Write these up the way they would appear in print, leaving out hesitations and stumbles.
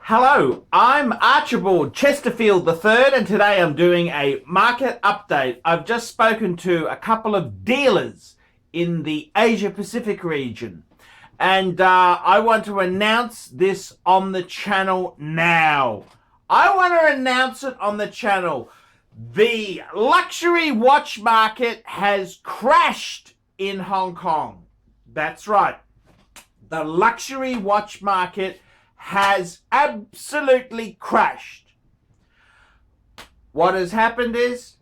Hello, I'm Archibald Chesterfield III, and today I'm doing a market update. I've just spoken to a couple of dealers in the Asia Pacific region, and I want to announce this on the channel now. I want to announce it on the channel. The luxury watch market has crashed in Hong Kong. That's right. The luxury watch market has absolutely crashed. What has happened is,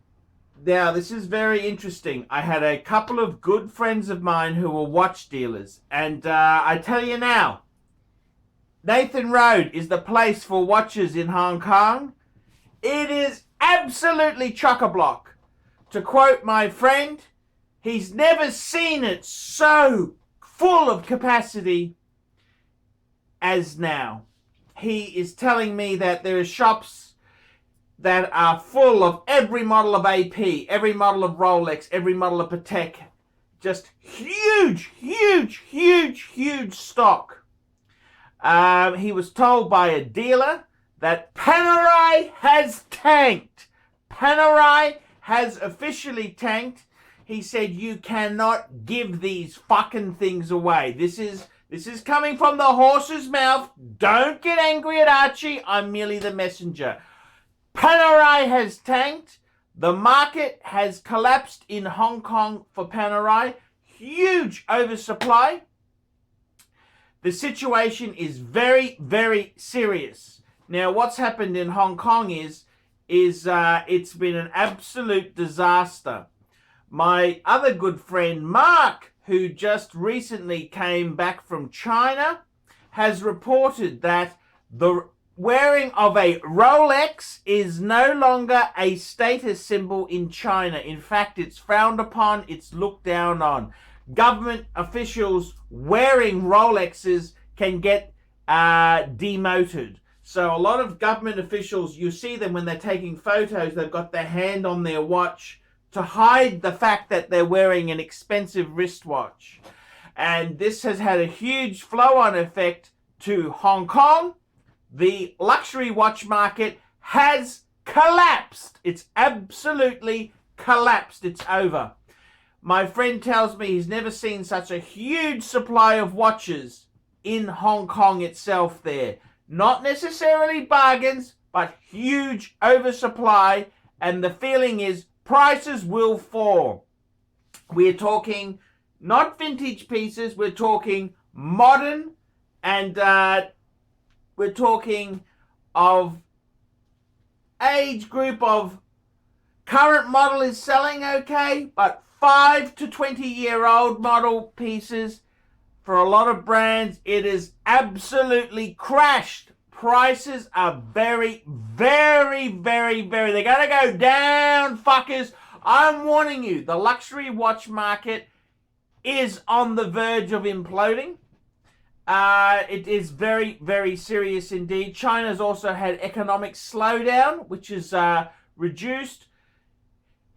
now this is very interesting. I had a couple of good friends of mine who were watch dealers, and I tell you now, Nathan Road is the place for watches in Hong Kong. It is absolutely chock-a-block. To quote my friend, he's never seen it so full of capacity as now. He is telling me that there are shops that are full of every model of AP, every model of Rolex, every model of Patek. Just huge stock. He was told by a dealer that Panerai has tanked. Panerai has officially tanked. He said, you cannot give these fucking things away. This is coming from the horse's mouth. Don't get angry at Archie. I'm merely the messenger. Panerai has tanked. The market has collapsed in Hong Kong for Panerai. Huge oversupply. The situation is very serious. Now, what's happened in Hong Kong is it's been an absolute disaster. My other good friend, Mark, who just recently came back from China, has reported that the wearing of a Rolex is no longer a status symbol in China. In fact, it's frowned upon, it's looked down on. Government officials wearing Rolexes can get demoted. So a lot of government officials, you see them when they're taking photos, they've got their hand on their watch to hide the fact that they're wearing an expensive wristwatch. And this has had a huge flow-on effect to Hong Kong. The luxury watch market has collapsed. It's absolutely collapsed. It's over. My friend tells me he's never seen such a huge supply of watches in Hong Kong itself there. Not necessarily bargains, but huge oversupply. And the feeling is prices will fall. We're talking not vintage pieces, we're talking modern, and we're talking of age group of current model is selling okay, but 5 to 20-year-old model pieces, for a lot of brands, it is absolutely crashed. Prices are very, they're going to go down, fuckers. I'm warning you, the luxury watch market is on the verge of imploding. It is very serious indeed. China's also had economic slowdown, which is reduced.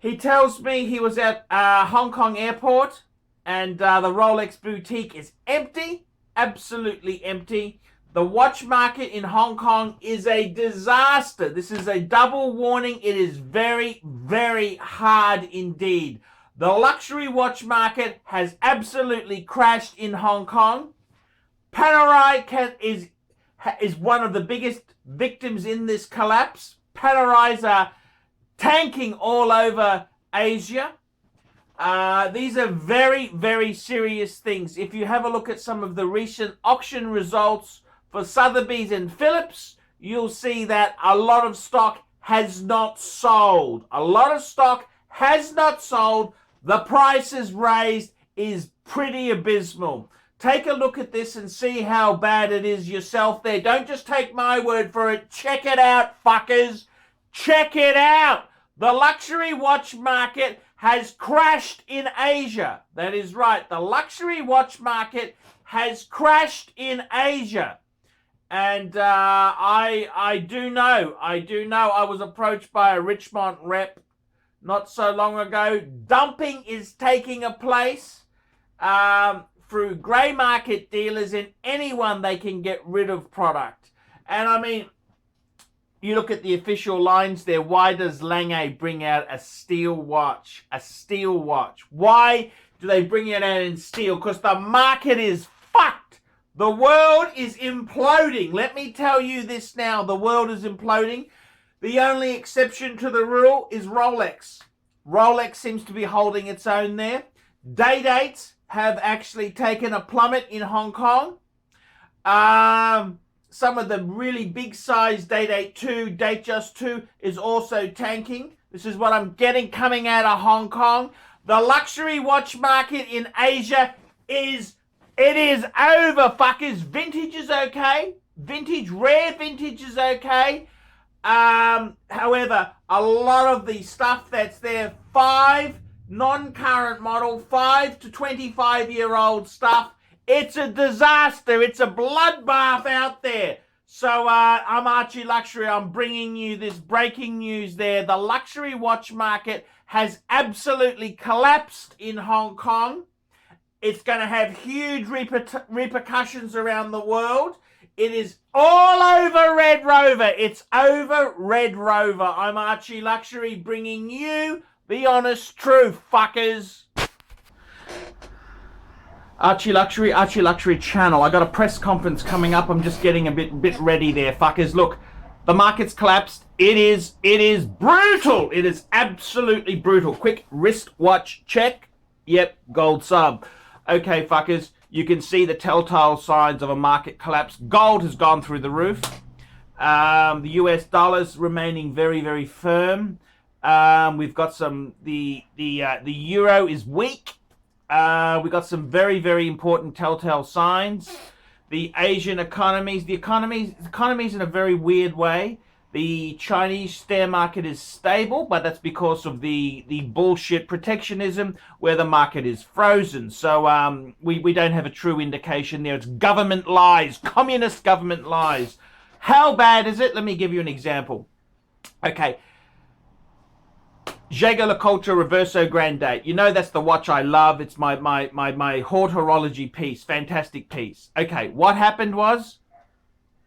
He tells me he was at Hong Kong airport, and the Rolex boutique is empty, absolutely empty. The watch market in Hong Kong is a disaster. This is a double warning. It is very hard indeed. The luxury watch market has absolutely crashed in Hong Kong. Panerai is one of the biggest victims in this collapse. Panerais are tanking all over Asia. These are very serious things. If you have a look at some of the recent auction results for Sotheby's and Phillips, you'll see that a lot of stock has not sold. A lot of stock has not sold. The prices raised is pretty abysmal. Take a look at this and see how bad it is yourself there. Don't just take my word for it. Check it out, fuckers. Check it out. The luxury watch market has crashed in Asia. That is right. The luxury watch market has crashed in Asia. And I do know. I was approached by a Richmond rep not so long ago. Dumping is taking a place through grey market dealers and anyone they can get rid of product. And I mean, you look at the official lines there. Why does Lange bring out a steel watch? A steel watch. Why do they bring it out in steel? Because the market is fucked. The world is imploding. Let me tell you this now. The world is imploding. The only exception to the rule is Rolex. Rolex seems to be holding its own there. Day dates have actually taken a plummet in Hong Kong. Some of the really big size Date 2, Datejust 2 is also tanking. This is what I'm getting coming out of Hong Kong. The luxury watch market in Asia is over, fuckers. Vintage is okay. Rare vintage is okay. However, a lot of the stuff that's there, 5 non-current model, 5 to 25-year-old stuff, it's a disaster. It's a bloodbath out there. So I'm ArchieLuxury. I'm bringing you this breaking news there. The luxury watch market has absolutely collapsed in Hong Kong. It's going to have huge repercussions around the world. It is all over Red Rover. It's over Red Rover. I'm ArchieLuxury bringing you the honest truth, fuckers. ArchieLuxury channel. I got a press conference coming up. I'm just getting a bit ready there, fuckers. Look, the market's collapsed. It is brutal. It is absolutely brutal. Quick wristwatch check. Yep, gold sub. Okay, fuckers. You can see the telltale signs of a market collapse. Gold has gone through the roof. The US dollar's remaining very, very firm. We've got some. The euro is weak. We've got some very, very important telltale signs. The Asian economies, the economies in a very weird way. The Chinese share market is stable, but that's because of the bullshit protectionism where the market is frozen. So we don't have a true indication there. It's government lies, communist government lies. How bad is it? Let me give you an example. Okay. ArchieLuxury Reverso Grande. You know that's the watch I love. It's my horology piece. Fantastic piece. Okay, what happened was...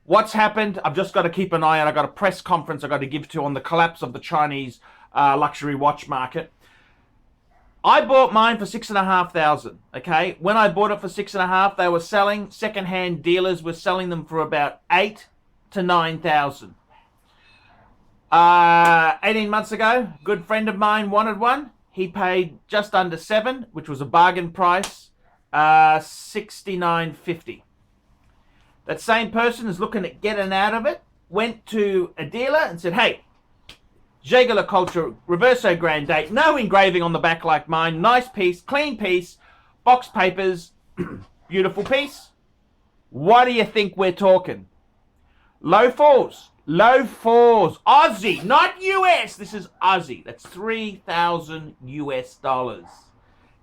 What's happened? I've just got to keep an eye on. I've got a press conference I've got to give to on the collapse of the Chinese luxury watch market. I bought mine for $6,500. Okay, when I bought it for $6,500, they were selling. Secondhand dealers were selling them for about $8,000 to $9,000. 18 months ago, a good friend of mine wanted one. He paid just under $7,000, which was a bargain price. $6,950. That same person is looking at getting out of it, went to a dealer and said, hey, ArchieLuxury Reverso Grande, no engraving on the back like mine, nice piece, clean piece, box papers, beautiful piece. What do you think we're talking? Low fours, Aussie, not US, this is Aussie, that's $3,000 US.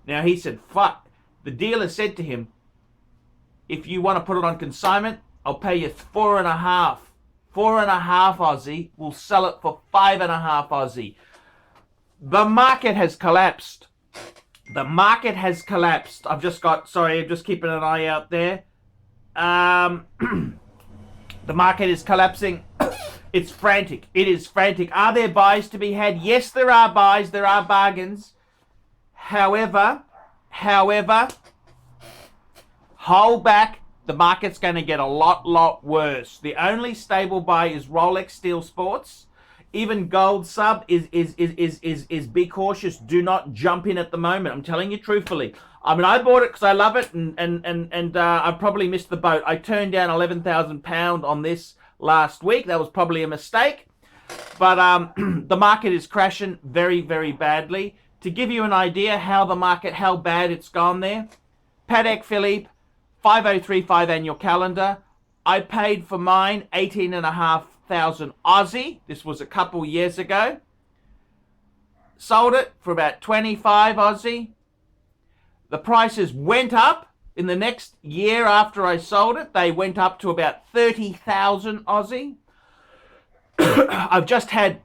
Now he said, fuck, the dealer said to him, if you want to put it on consignment, I'll pay you 4.5. 4.5 Aussie. We'll sell it for 5.5 Aussie. The market has collapsed. The market has collapsed. I'm just keeping an eye out there. The market is collapsing. It's frantic. It is frantic. Are there buys to be had? Yes, there are buys. There are bargains. However, hold back. The market's going to get a lot worse. The only stable buy is Rolex Steel Sports. Even gold sub is be cautious. Do not jump in at the moment. I'm telling you truthfully. I mean, I bought it because I love it, and I probably missed the boat. I turned down £11,000 on this last week. That was probably a mistake. But the market is crashing very, very badly. To give you an idea how bad it's gone there, Patek Philippe, 5035 annual calendar. I paid for mine 18,500 Aussie. This was a couple years ago. Sold it for about 25 Aussie. The prices went up in the next year after I sold it. They went up to about 30,000 Aussie. I've just had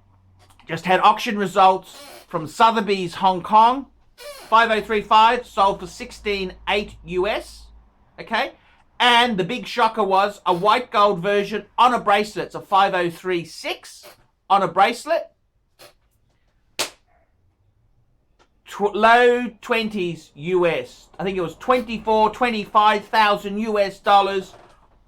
auction results from Sotheby's Hong Kong. 5035 sold for 16,800 US. Okay, And the big shocker was a white gold version on a bracelet. It's a 5036 on a bracelet. Low 20s US. I think it was 25,000 US dollars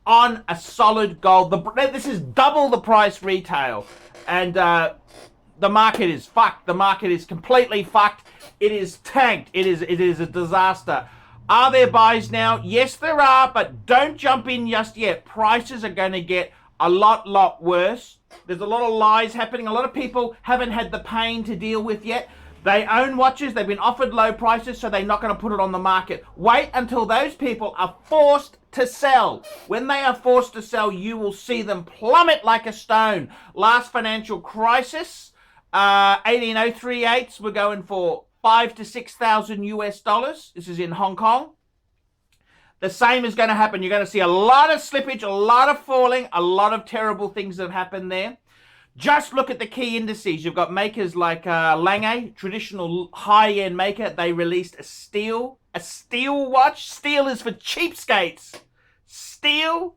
on a solid gold. This is double the price retail. And the market is fucked. The market is completely fucked. It is tanked. It is a disaster. Are there buys now? Yes, there are, but don't jump in just yet. Prices are going to get a lot worse. There's a lot of lies happening. A lot of people haven't had the pain to deal with yet. They own watches. They've been offered low prices, so they're not going to put it on the market. Wait until those people are forced to sell. When they are forced to sell, you will see them plummet like a stone. Last financial crisis, 18038s were going for 5,000 to 6,000 US dollars. This is in Hong Kong. The same is going to happen. You're going to see a lot of slippage, a lot of falling, a lot of terrible things that happen there. Just look at the key indices. You've got makers like Lange, traditional high-end maker. They released a steel watch. Steel is for cheapskates. Steel,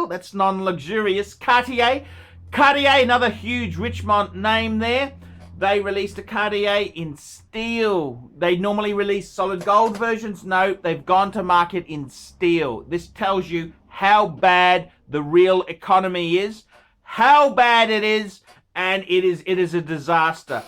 that's non-luxurious. Cartier, another huge Richmond name there. They released a Cartier in steel. They normally release solid gold versions. No, they've gone to market in steel. This tells you how bad the real economy is, how bad it is, and it is a disaster.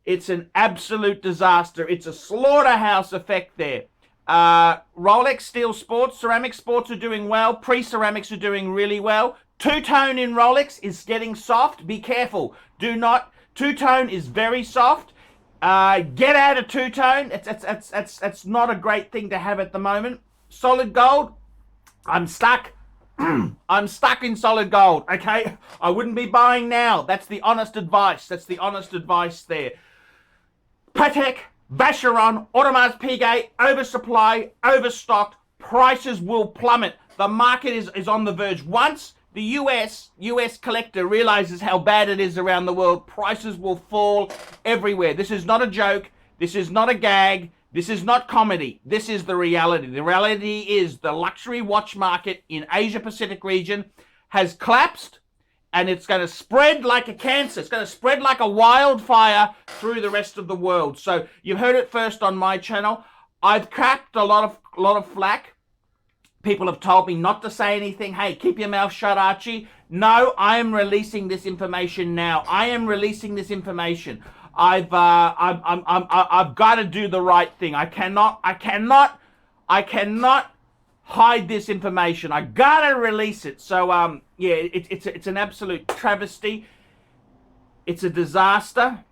It's an absolute disaster. It's a slaughterhouse effect there. Rolex Steel Sports, ceramic sports are doing well. Pre-ceramics are doing really well. Two-tone in Rolex is getting soft. Be careful. Do not. Two-tone is very soft. Get out of two-tone. It's not a great thing to have at the moment. Solid gold, I'm stuck. I'm stuck in solid gold, okay? I wouldn't be buying now. That's the honest advice. That's the honest advice there. Patek, Vacheron, Audemars Piguet, oversupply, overstocked. Prices will plummet. The market is on the verge. Once the US collector realizes how bad it is around the world, prices will fall everywhere. This is not a joke. This is not a gag. This is not comedy. This is the reality. The reality is the luxury watch market in Asia Pacific region has collapsed, and it's going to spread like a cancer. It's going to spread like a wildfire through the rest of the world. So you've heard it first on my channel. I've cracked a lot of flack. People have told me not to say anything. Hey, keep your mouth shut, Archie. No, I am releasing this information now. I am releasing this information. I've got to do the right thing. I cannot hide this information. I gotta release it. So yeah, it's an absolute travesty. It's a disaster.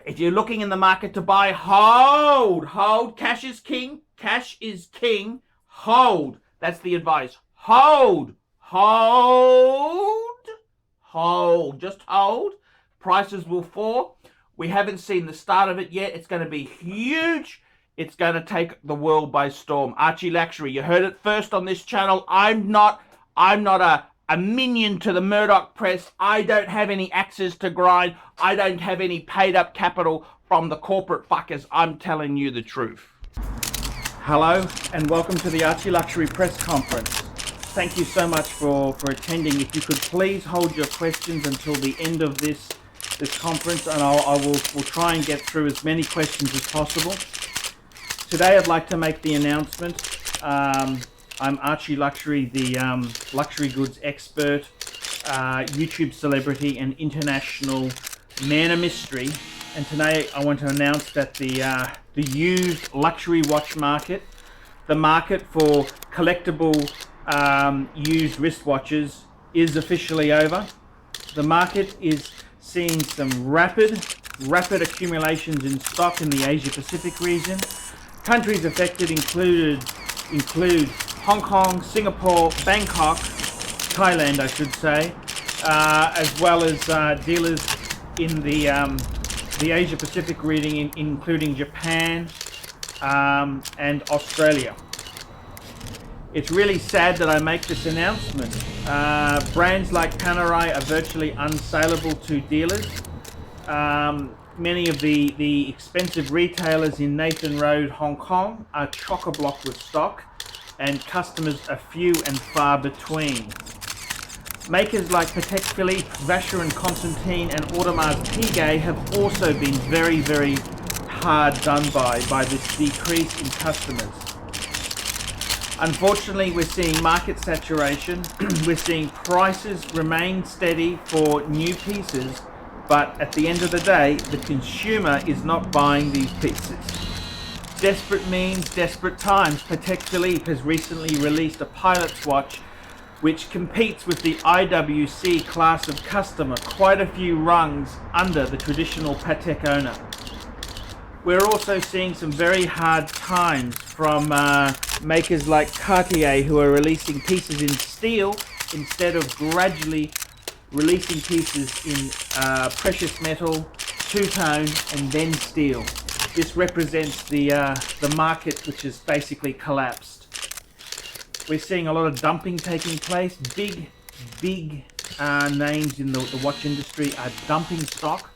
If you're looking in the market to buy, hold. Cash is king. Cash is king. Hold. That's the advice. Hold. Just hold. Prices will fall. We haven't seen the start of it yet. It's going to be huge. It's going to take the world by storm. ArchieLuxury, you heard it first on this channel. I'm not a minion to the Murdoch press. I don't have any axes to grind. I don't have any paid up capital from the corporate fuckers. I'm telling you the truth. Hello and welcome to the ArchieLuxury press conference. Thank you so much for attending. If you could please hold your questions until the end of this conference, and we'll try and get through as many questions as possible. Today I'd like to make the announcement. I'm ArchieLuxury, the luxury goods expert, YouTube celebrity and international man of mystery. And today I want to announce that the used luxury watch market, the market for collectible used wristwatches, is officially over. The market is seeing some rapid accumulations in stock in the Asia Pacific region. Countries affected include Hong Kong, Singapore, Bangkok, Thailand, I should say, as well as dealers in the Asia Pacific region, including Japan and Australia. It's really sad that I make this announcement. Brands like Panerai are virtually unsaleable to dealers. Many of the expensive retailers in Nathan Road, Hong Kong are chock-a-block with stock, and customers are few and far between. Makers like Patek Philippe, Vacheron Constantin and Audemars Piguet have also been very, very hard done by this decrease in customers. Unfortunately, we're seeing market saturation. We're seeing prices remain steady for new pieces, but at the end of the day, the consumer is not buying these pieces. Desperate means desperate times. Patek Philippe has recently released a pilot's watch which competes with the IWC class of customer, quite a few rungs under the traditional Patek owner. We're also seeing some very hard times from makers like Cartier, who are releasing pieces in steel instead of gradually releasing pieces in precious metal, two-tone and then steel. This represents the market, which has basically collapsed. We're seeing a lot of dumping taking place. Big names in the watch industry are dumping stock,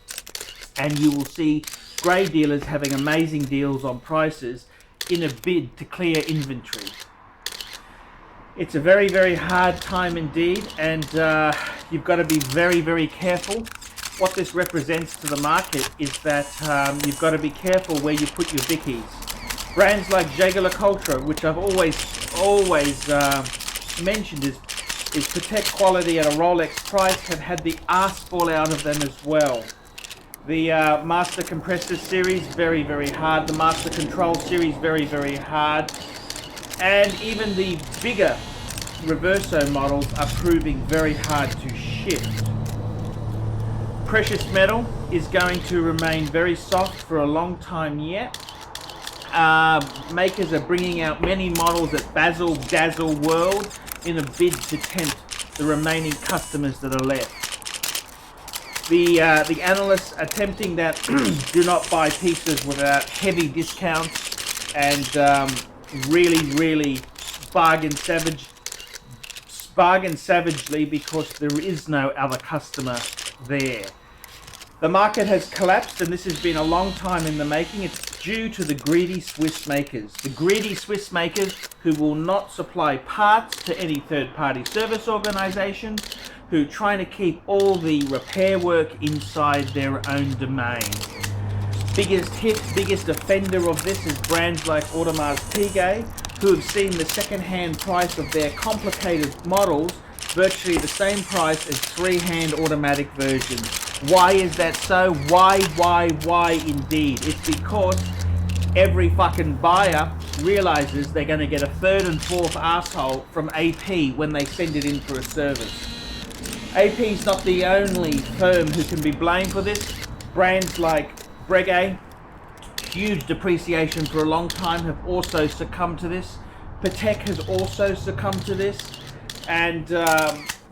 and you will see grey dealers having amazing deals on prices in a bid to clear inventory. It's a very, very hard time indeed, and you've got to be very, very careful. What this represents to the market is that you've got to be careful where you put your bickies. Brands like Jaeger-LeCoultre, which I've always mentioned is Patek quality at a Rolex price, have had the arse fall out of them as well. The Master Compressor series, very, very hard. The Master Control series, very, very hard. And even the bigger Reverso models are proving very hard to shift. Precious metal is going to remain very soft for a long time yet. Makers are bringing out many models at Basil Dazzle World in a bid to tempt the remaining customers that are left. The analysts are tempting that do not buy pieces without heavy discounts and really bargain savagely because there is no other customer there. The market has collapsed, and this has been a long time in the making. It's due to the greedy Swiss makers. The greedy Swiss makers who will not supply parts to any third-party service organizations, who are trying to keep all the repair work inside their own domain. Biggest hit, biggest offender of this is brands like Audemars Piguet, who have seen the second-hand price of their complicated models virtually the same price as three-hand automatic versions. Why is that so? Why indeed? It's because every fucking buyer realizes they're going to get a third and fourth asshole from AP when they send it in for a service. AP's not the only firm who can be blamed for this. Brands like Breguet, huge depreciation for a long time, have also succumbed to this. Patek has also succumbed to this. And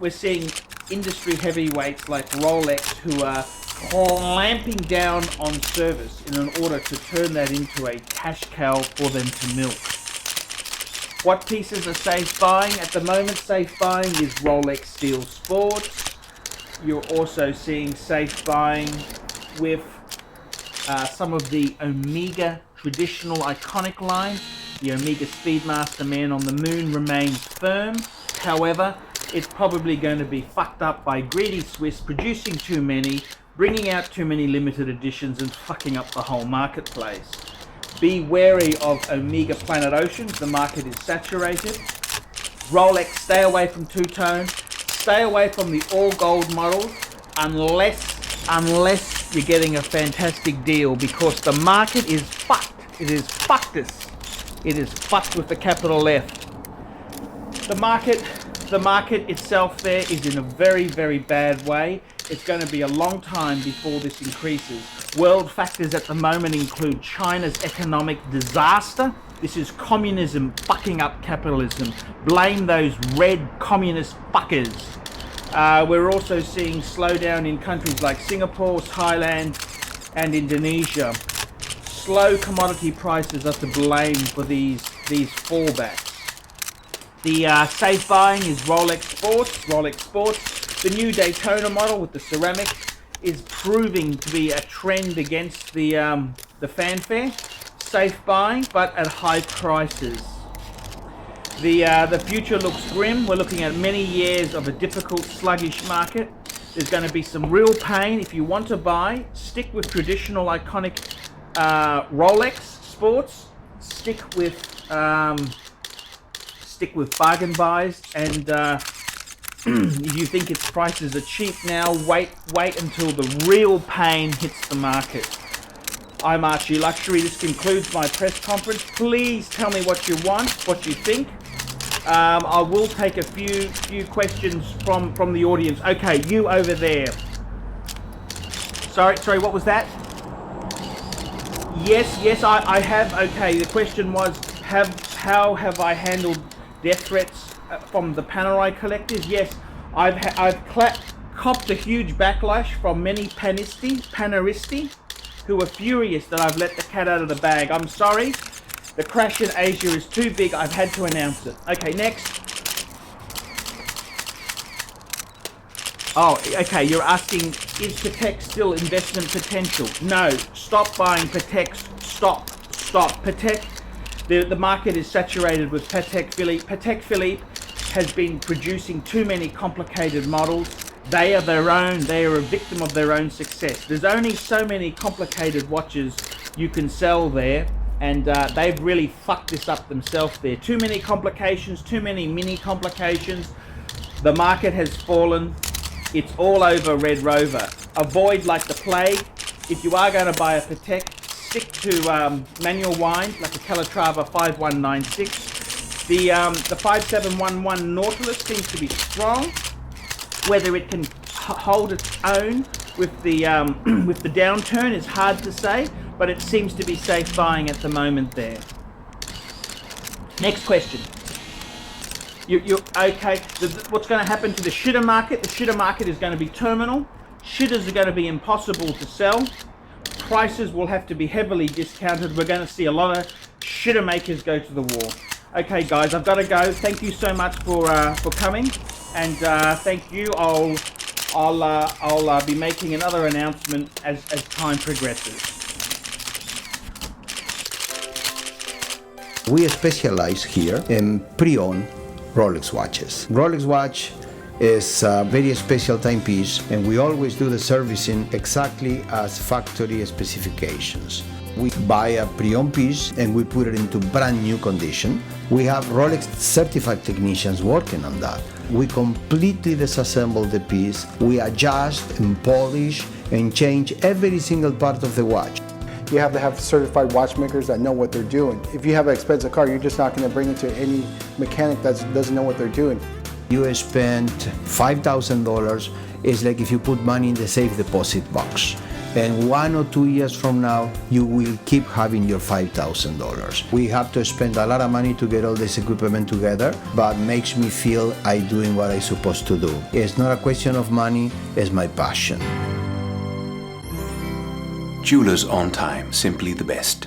we're seeing industry heavyweights like Rolex who are clamping down on service in order to turn that into a cash cow for them to milk. What pieces are safe buying? At the moment, safe buying is Rolex Steel Sports. You're also seeing safe buying with some of the Omega traditional iconic line. The Omega Speedmaster Man on the Moon remains firm. However, it's probably going to be fucked up by greedy Swiss producing too many, bringing out too many limited editions and fucking up the whole marketplace. Be wary of Omega Planet Oceans, the market is saturated. Rolex, stay away from two-tone, stay away from the all-gold models unless you're getting a fantastic deal, because the market is fucked. It is fucked us. It is fucked with the capital F. The market itself there is in a very, very bad way. It's going to be a long time before this increases. World factors at the moment include China's economic disaster. This is communism fucking up capitalism. Blame those red communist fuckers. We're also seeing slowdown in countries like Singapore, Thailand, and Indonesia. Slow commodity prices are to blame for these fallbacks. The safe buying is Rolex Sports. The new Daytona model with the ceramic is proving to be a trend against the fanfare. Safe buying, but at high prices. The future looks grim. We're looking at many years of a difficult, sluggish market. There's going to be some real pain. If you want to buy, stick with traditional, iconic Rolex sports. Stick with bargain buys, and if you think its prices are cheap now, wait until the real pain hits the market. I'm ArchieLuxury. This concludes my press conference. Please tell me what you want, what you think. I will take a few questions from the audience. Okay, you over there. Sorry, what was that? Yes, I have. Okay, the question was, how have I handled death threats from the Panerai collectors? Yes, I've copped a huge backlash from many paneristi, who are furious that I've let the cat out of the bag. I'm sorry, the crash in Asia is too big. I've had to announce it. Okay, next. Oh, okay, you're asking, is Patek still investment potential? No, stop buying Patek. Stop. Patek, the market is saturated with Patek Philippe. Patek Philippe has been producing too many complicated models. They are a victim of their own success. There's only so many complicated watches you can sell there, and they've really fucked this up themselves there. Too many complications, too many mini complications. The market has fallen. It's all over Red Rover. Avoid like the plague. If you are going to buy a Patek, stick to manual wines like a Calatrava 5196. The 5711 Nautilus seems to be strong. Whether it can hold its own with the downturn is hard to say, but it seems to be safe buying at the moment there. Next question. You okay? What's going to happen to the shitter market? The shitter market is going to be terminal. Shitters are going to be impossible to sell. Prices will have to be heavily discounted. We're going to see a lot of shitter makers go to the wall. Okay, guys, I've got to go. Thank you so much for coming, and thank you. I'll be making another announcement as time progresses. We specialize here in pre-owned Rolex watches. Rolex watch is a very special timepiece, and we always do the servicing exactly as factory specifications. We buy a pre-owned piece and we put it into brand new condition. We have Rolex certified technicians working on that. We completely disassemble the piece. We adjust and polish and change every single part of the watch. You have to have certified watchmakers that know what they're doing. If you have an expensive car, you're just not going to bring it to any mechanic that doesn't know what they're doing. You spend $5,000, it's like if you put money in the safe deposit box. And 1 or 2 years from now, you will keep having your $5,000. We have to spend a lot of money to get all this equipment together, but makes me feel I'm doing what I'm supposed to do. It's not a question of money, it's my passion. Jewelers on time, simply the best.